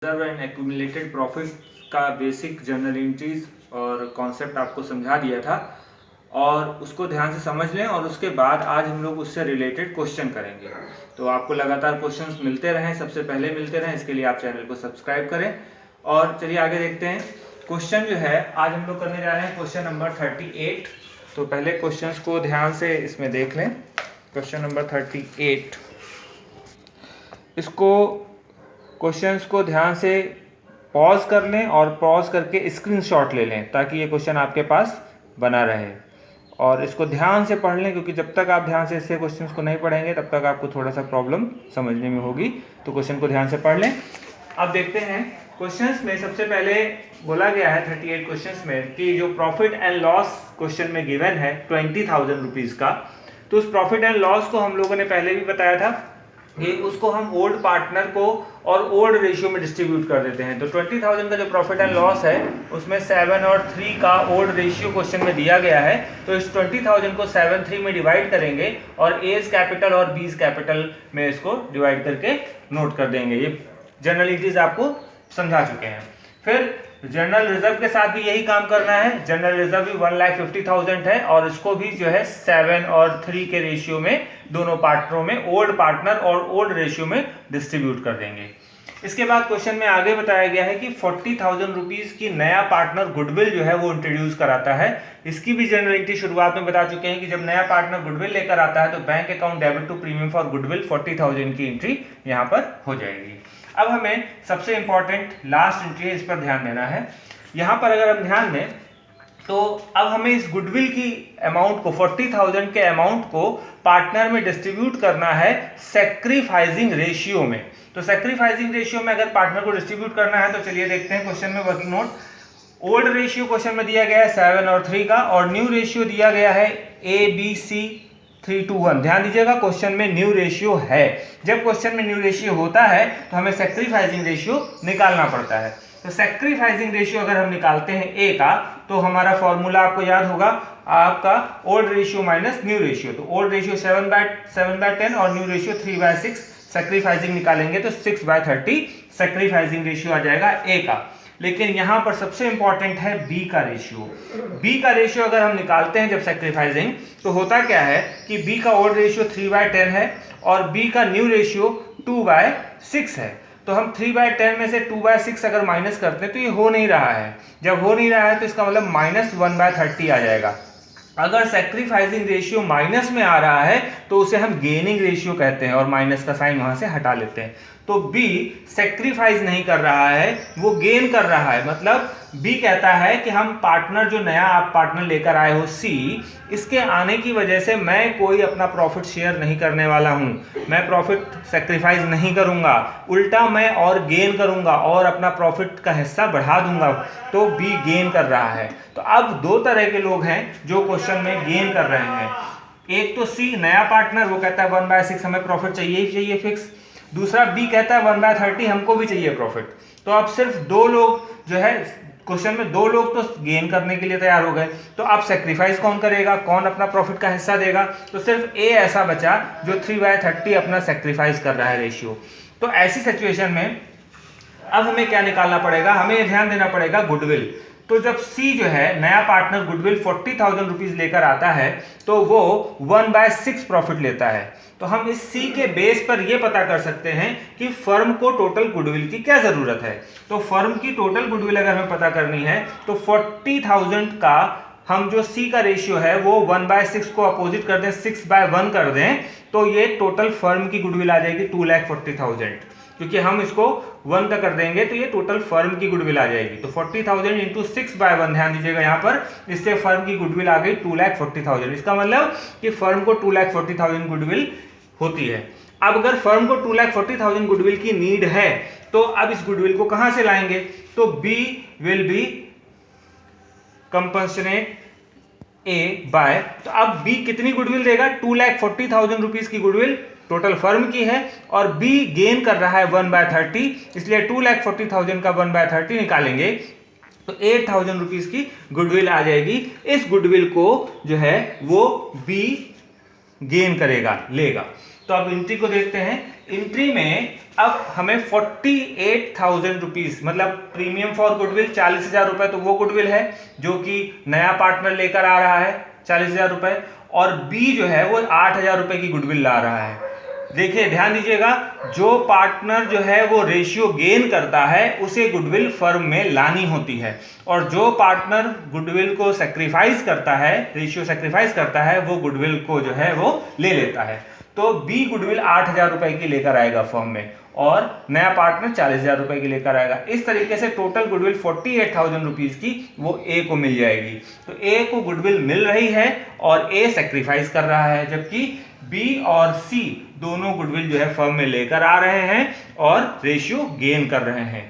Reserve and accumulated profit का basic journal entries और concept आपको समझा दिया था और उसको ध्यान से समझ लें और उसके बाद आज हम लोग उससे रिलेटेड क्वेश्चन करेंगे। तो आपको लगातार क्वेश्चंस मिलते रहें, सबसे पहले मिलते रहें, इसके लिए आप चैनल को सब्सक्राइब करें। और चलिए आगे देखते हैं। क्वेश्चन जो है आज हम लोग करने जा रहे हैं क्वेश्चन नंबर 38। तो पहले क्वेश्चंस को ध्यान से इसमें देख लें। क्वेश्चन नंबर 38, इसको क्वेश्चंस को ध्यान से पॉज कर लें और पॉज करके स्क्रीनशॉट ले लें ताकि ये क्वेश्चन आपके पास बना रहे और इसको ध्यान से पढ़ लें, क्योंकि जब तक आप ध्यान से इससे क्वेश्चंस को नहीं पढ़ेंगे तब तक आपको थोड़ा सा प्रॉब्लम समझने में होगी। तो क्वेश्चन को ध्यान से पढ़ लें। अब देखते हैं क्वेश्चंस में सबसे पहले बोला गया है 38 क्वेश्चंस में कि जो प्रॉफिट एंड लॉस क्वेश्चन में गिवन है 20,000 रुपीज़ का, तो उस प्रॉफिट एंड लॉस को हम लोगों ने पहले भी बताया था कि उसको हम ओल्ड पार्टनर को और ओल्ड रेशियो में डिस्ट्रीब्यूट कर देते हैं। तो 20,000 का जो प्रॉफिट एंड लॉस है उसमें 7 और 3 का ओल्ड रेशियो क्वेश्चन में दिया गया है। तो इस 20,000 को 7 3 में डिवाइड करेंगे और एज कैपिटल और बीज कैपिटल में इसको डिवाइड करके नोट कर देंगे। ये जर्नल एंट्रीज आपको समझा चुके हैं। फिर जनरल रिजर्व के साथ भी यही काम करना है। जनरल रिजर्व भी 1,50,000 है और इसको भी जो है 7 और 3 के रेशियो में दोनों पार्टनरों में ओल्ड पार्टनर और ओल्ड रेशियो में डिस्ट्रीब्यूट कर देंगे। इसके बाद क्वेश्चन में आगे बताया गया है कि 40,000 रुपीज की नया पार्टनर गुडविल जो है वो इंट्रोड्यूस कराता है। इसकी भी जनरल एंट्री शुरुआत में बता चुके हैं कि जब नया पार्टनर गुडविल लेकर आता है तो bank account debit to premium for goodwill 40,000 की एंट्री यहाँ पर हो जाएगी। अब हमें सबसे इंपॉर्टेंट लास्ट एंट्री है, इस पर ध्यान देना है। यहाँ पर अगर हम ध्यान दें तो अब हमें इस गुडविल की अमाउंट को 40,000 के अमाउंट को पार्टनर में डिस्ट्रीब्यूट करना है सैक्रिफाइसिंग रेशियो में। तो सैक्रिफाइसिंग रेशियो में अगर पार्टनर को डिस्ट्रीब्यूट करना है तो चलिए देखते हैं क्वेश्चन में working note. Old ratio question में दिया गया है 7 और 3 का और न्यू रेशियो दिया गया है ABC 3:1। ध्यान दीजिएगा क्वेश्चन में न्यू रेशियो है। जब क्वेश्चन में न्यू रेशियो होता है तो हमें सैक्रिफाइसिंग रेशियो निकालना पड़ता है। तो सैक्रिफाइसिंग रेशियो अगर हम निकालते हैं ए का तो हमारा फॉर्मूला आपको याद होगा आपका old ratio minus new ratio. तो ओल्ड रेशियो 7/10 और न्यू रेशियो 3/6। सैक्रिफाइसिंग निकालेंगे तो 6/30 सैक्रिफाइसिंग रेशियो आ जाएगा ए का। लेकिन यहां पर सबसे इंपॉर्टेंट है बी का रेशियो। बी का रेशियो अगर हम निकालते हैं जब सैक्रिफाइसिंग तो होता क्या है कि बी का ओल्ड रेशियो 3/10 है और बी का न्यू रेशियो 2/6 है। तो हम 3/10 में से 2/6 अगर माइनस करते हैं तो ये हो नहीं रहा है। जब हो नहीं रहा है तो इसका मतलब -1/30 आ जाएगा। अगर सैक्रिफाइसिंग रेशियो माइनस में आ रहा है तो उसे हम गेनिंग रेशियो कहते हैं और माइनस का साइन वहां से हटा लेते हैं। तो बी सैक्रिफाइस नहीं कर रहा है, वो गेन कर रहा है। मतलब बी कहता है कि हम पार्टनर जो नया आप पार्टनर लेकर आए हो सी, इसके आने की वजह से मैं कोई अपना प्रॉफिट शेयर नहीं करने वाला हूं, मैं प्रॉफिट सैक्रिफाइस नहीं करूंगा, उल्टा मैं और गेन करूंगा और अपना प्रॉफिट का हिस्सा बढ़ा दूंगा। तो बी गेन कर रहा है। तो अब दो तरह के लोग हैं जो क्वेश्चन में गेन कर रहे हैं। एक तो सी नया पार्टनर, वो कहता है 1/6 हमें प्रॉफिट चाहिए ही चाहिए फिक्स। दूसरा बी कहता है 1/30 हमको भी चाहिए प्रॉफिट। तो अब सिर्फ दो लोग जो है क्वेश्चन में, दो लोग तो गेन करने के लिए तैयार हो गए। तो अब सैक्रिफाइस कौन करेगा, कौन अपना प्रॉफिट का हिस्सा देगा? तो सिर्फ ए ऐसा बचा जो 3/30 अपना सैक्रिफाइस कर रहा है रेशियो। तो ऐसी सिचुएशन में अब हमें क्या निकालना पड़ेगा? हमें ध्यान देना पड़ेगा गुडविल। तो जब सी जो है नया पार्टनर गुडविल 40,000 रुपीज लेकर आता है तो वो 1/6 प्रॉफिट लेता है। तो हम इस सी के बेस पर यह पता कर सकते हैं कि फर्म को टोटल गुडविल की क्या जरूरत है। तो फर्म की टोटल गुडविल अगर हमें पता करनी है तो 40,000 का हम जो सी का रेशियो है वो 1/6 को अपोजिट कर दें, 6/1 कर दें, तो ये टोटल फर्म की गुडविल आ जाएगी 2,40,000। क्योंकि हम इसको 1 का कर देंगे तो ये टोटल फर्म की गुडविल आ जाएगी। तो 40,000 इंटू 6/1, ध्यान दीजिएगा यहाँ पर, इससे फर्म की गुडविल आ गई 2,40,000। इसका मतलब कि फर्म को 2,40,000 गुडविल होती है। अब अगर फर्म को 2,40,000 गुडविल की नीड है तो अब इस गुडविल को कहां से लाएंगे? तो B will be compensate A by, तो अब बी कितनी गुडविल देगा? 2,40,000 रुपीज की गुडविल टोटल फर्म की है और बी गेन कर रहा है 1/30, इसलिए 2,40,000 का 1/30 निकालेंगे तो 8,000 रुपीज की गुडविल आ जाएगी। इस गुडविल को जो है वो बी गेन करेगा, लेगा। तो अब एंट्री को देखते हैं। एंट्री में अब हमें 48,000 रुपीज, मतलब प्रीमियम फॉर गुडविल 40,000 रुपए, तो वो गुडविल है जो कि नया पार्टनर लेकर आ रहा है 40,000 रुपए, और बी जो है वो 8,000 रुपए की गुडविल ला रहा है। देखिए ध्यान दीजिएगा, जो पार्टनर जो है वो रेशियो गेन करता है उसे गुडविल फर्म में लानी होती है, और जो पार्टनर गुडविल को सेक्रीफाइस करता है, रेशियो सेक्रीफाइस करता है, वो गुडविल को जो है वो ले लेता है। तो बी गुडविल 8,000 रुपए की लेकर आएगा फर्म में, और नया पार्टनर 40,000 रुपए की लेकर आएगा। इस तरीके से टोटल गुडविल 48,000 रुपीज की वो ए को मिल जाएगी। तो ए को गुडविल मिल रही है और ए सेक्रीफाइस कर रहा है, जबकि बी और सी दोनों गुडविल जो है फर्म में लेकर आ रहे हैं और रेशियो गेन कर रहे हैं।